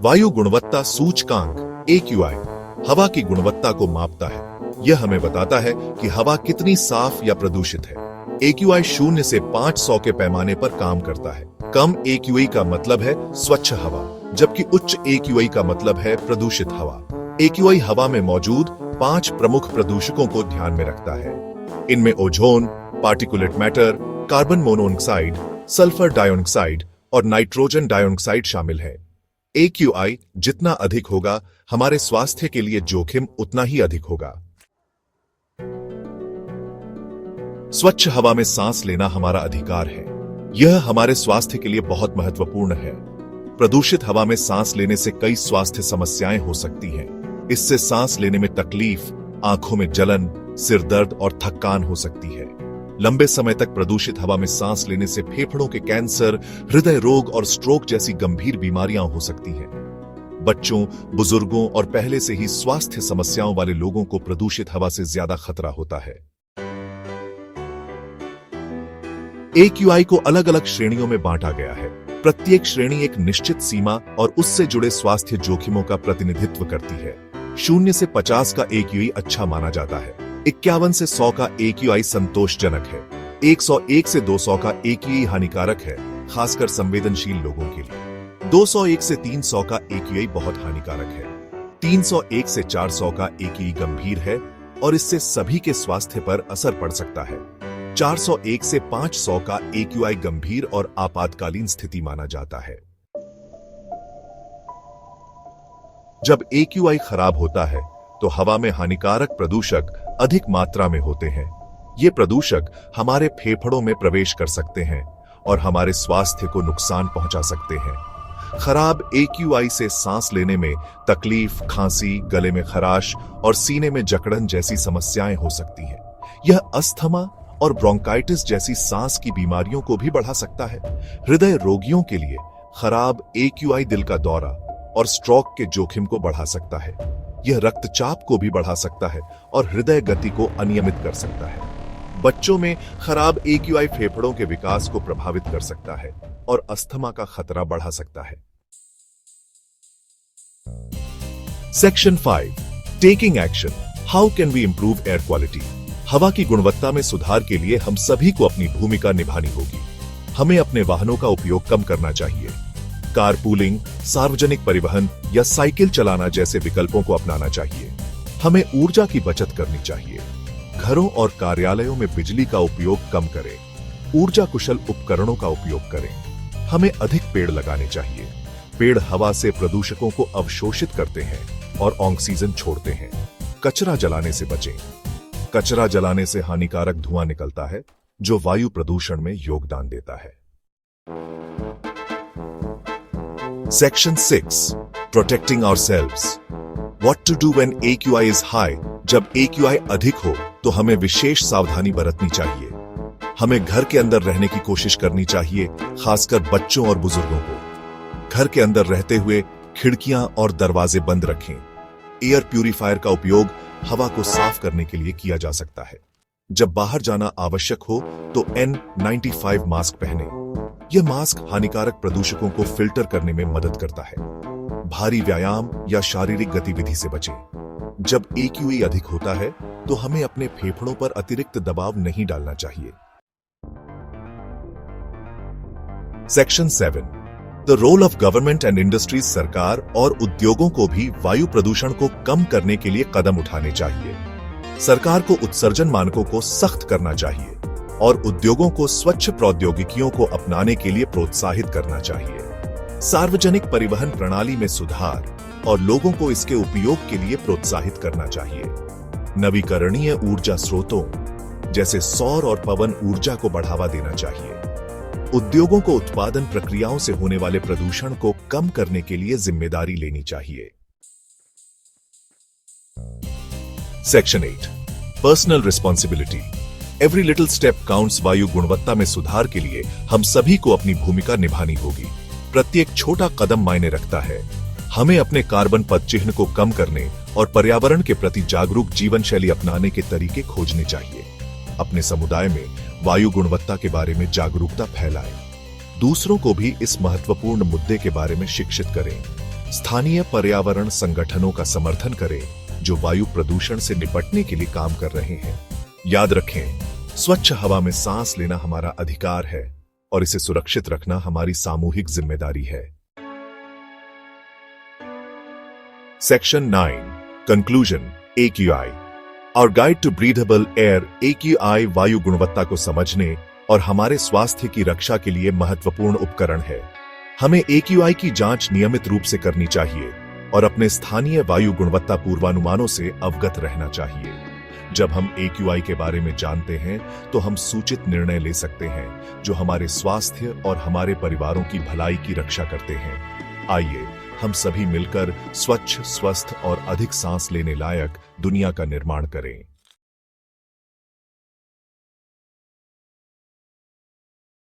वायु गुणवत्ता सूचकांक AQI हवा की गुणवत्ता को मापता है। यह हमें बताता है कि हवा कितनी साफ या प्रदूषित है। AQI 0 से 500 के पैमाने पर काम करता है। कम AQI का मतलब है स्वच्छ हवा, जबकि उच्च AQI का मतलब है प्रदूषित हवा। AQI हवा में मौजूद 5 प्रमुख प्रदूषकों को ध्यान में रखता है। इनमें ozone, particulate matter, carbon monoxide, sulphur dioxide और नाइट्रोजन डाइऑक्साइड शामिल है। AQI जितना अधिक होगा, हमारे स्वास्थ्य के लिए जोखिम उतना ही अधिक होगा। स्वच्छ हवा में सांस लेना हमारा अधिकार है। यह हमारे स्वास्थ्य के लिए बहुत महत्वपूर्ण है। प्रदूषित हवा में सांस लेने से कई स्वास्थ्य समस्याएं हो सकती हैं। इससे सांस लेने में तकलीफ, आंखों में जलन, सिर दर्द और थकान हो सकती है। लंबे समय तक प्रदूषित हवा में सांस लेने से फेफड़ों के कैंसर, हृदय रोग और स्ट्रोक जैसी गंभीर बीमारियां हो सकती हैं। बच्चों, बुजुर्गों और पहले से ही स्वास्थ्य समस्याओं वाले लोगों को प्रदूषित हवा से ज्यादा खतरा होता है। AQI को अलग अलग श्रेणियों में बांटा गया है। प्रत्येक श्रेणी एक निश्चित सीमा और उससे जुड़े स्वास्थ्य जोखिमों का प्रतिनिधित्व करती है। 0 से 50 का AQI अच्छा माना जाता है। 51 से 100 का AQI संतोषजनक है। 101 से 200 का AQI हानिकारक है, खासकर संवेदनशील लोगों के लिए। 201 से 300 का AQI बहुत हानिकारक है। 301 से 400 का AQI गंभीर है और इससे सभी के स्वास्थ्य पर असर पड़ सकता है। 401 से 500 का AQI गंभीर और आपातकालीन स्थिति माना जाता है। जब AQI खराब होता है तो हवा में हानिकारक प्रदूषक अधिक मात्रा में होते हैं। ये प्रदूषक हमारे फेफड़ों में प्रवेश कर सकते हैं और हमारे स्वास्थ्य को नुकसान पहुंचा सकते हैं। खराब AQI से सांस लेने में तकलीफ, खांसी, गले में खराश और सीने में जकड़न जैसी समस्याएं हो सकती हैं। यह अस्थमा और ब्रोंकाइटिस जैसी सांस की बीमारियों को भी बढ़ा सकता है। हृदय रोगियों के लिए खराब AQI दिल का दौरा और स्ट्रोक के जोखिम को बढ़ा सकता है। यह रक्तचाप को भी बढ़ा सकता है और हृदय गति को अनियमित कर सकता है। बच्चों में खराब AQI फेफड़ों के विकास को प्रभावित कर सकता है और अस्थमा का खतरा बढ़ा सकता है। Section 5, taking action, how can we improve air quality. हवा की गुणवत्ता में सुधार के लिए हम सभी को अपनी भूमिका निभानी होगी। हमें अपने वाहनों का उपयोग कम करना चाहिए। कारपूलिंग, सार्वजनिक परिवहन या साइकिल चलाना जैसे विकल्पों को अपनाना चाहिए। हमें ऊर्जा की बचत करनी चाहिए। घरों और कार्यालयों में बिजली का उपयोग कम करें। ऊर्जा कुशल उपकरणों का उपयोग करें। हमें अधिक पेड़ लगाने चाहिए। पेड़ हवा से प्रदूषकों को अवशोषित करते हैं और ऑक्सीजन छोड़ते हैं। कचरा जलाने से बचें। कचरा जलाने से हानिकारक धुआं निकलता है जो वायु प्रदूषण में योगदान देता है। Section 6, Protecting ourselves. What to do when AQI is high? जब AQI अधिक हो तो हमें विशेष सावधानी बरतनी चाहिए। हमें घर के अंदर रहने की कोशिश करनी चाहिए, खासकर बच्चों और बुजुर्गों को। घर के अंदर रहते हुए खिड़कियां और दरवाजे बंद रखें। एयर प्यूरिफायर का उपयोग हवा को साफ करने के लिए किया जा सकता है। जब बाहर जाना आवश्यक हो तो N95 मास्क पहनें। यह मास्क हानिकारक प्रदूषकों को फिल्टर करने में मदद करता है। भारी व्यायाम या शारीरिक गतिविधि से बचें। जब AQI अधिक होता है तो हमें अपने फेफड़ों पर अतिरिक्त दबाव नहीं डालना चाहिए। Section 7, the role of government and industries. सरकार और उद्योगों को भी वायु प्रदूषण को कम करने के लिए कदम उठाने चाहिए। सरकार को उत्सर्जन मानकों को सख्त करना चाहिए और उद्योगों को स्वच्छ प्रौद्योगिकियों को अपनाने के लिए प्रोत्साहित करना चाहिए। सार्वजनिक परिवहन प्रणाली में सुधार और लोगों को इसके उपयोग के लिए प्रोत्साहित करना चाहिए। नवीकरणीय ऊर्जा स्रोतों जैसे सौर और पवन ऊर्जा को बढ़ावा देना चाहिए। उद्योगों को उत्पादन प्रक्रियाओं से होने वाले प्रदूषण को कम करने के लिए जिम्मेदारी लेनी चाहिए। Section 8, personal responsibility. Every little step counts. वायु गुणवत्ता में सुधार के लिए हम सभी को अपनी भूमिका निभानी होगी। प्रत्येक छोटा कदम मायने रखता है। हमें अपने कार्बन पदचिह्न को कम करने और पर्यावरण के प्रति जागरूक जीवन शैली अपनाने के तरीके खोजने चाहिए। अपने समुदाय में वायु गुणवत्ता के बारे में जागरूकता फैलाएं। दूसरों को भी इस महत्वपूर्ण मुद्दे के बारे में शिक्षित करें। स्थानीय पर्यावरण संगठनों का समर्थन करें जो वायु प्रदूषण से निपटने के लिए काम कर रहे हैं। याद रखें, स्वच्छ हवा में सांस लेना हमारा अधिकार है और इसे सुरक्षित रखना हमारी सामूहिक जिम्मेदारी है। सेक्शन 9 कंक्लूजन AQI और guide to breathable air. AQI वायु गुणवत्ता को समझने और हमारे स्वास्थ्य की रक्षा के लिए महत्वपूर्ण उपकरण है। हमें AQI की जांच नियमित रूप से करनी चाहिए और अपने स्थानीय वायु गुणवत्ता पूर्वानुमानों से अवगत रहना चाहिए। जब हम AQI के बारे में जानते हैं तो हम सूचित निर्णय ले सकते हैं जो हमारे स्वास्थ्य और हमारे परिवारों की भलाई की रक्षा करते हैं। आइए हम सभी मिलकर स्वच्छ, स्वस्थ और अधिक सांस लेने लायक दुनिया का निर्माण करें।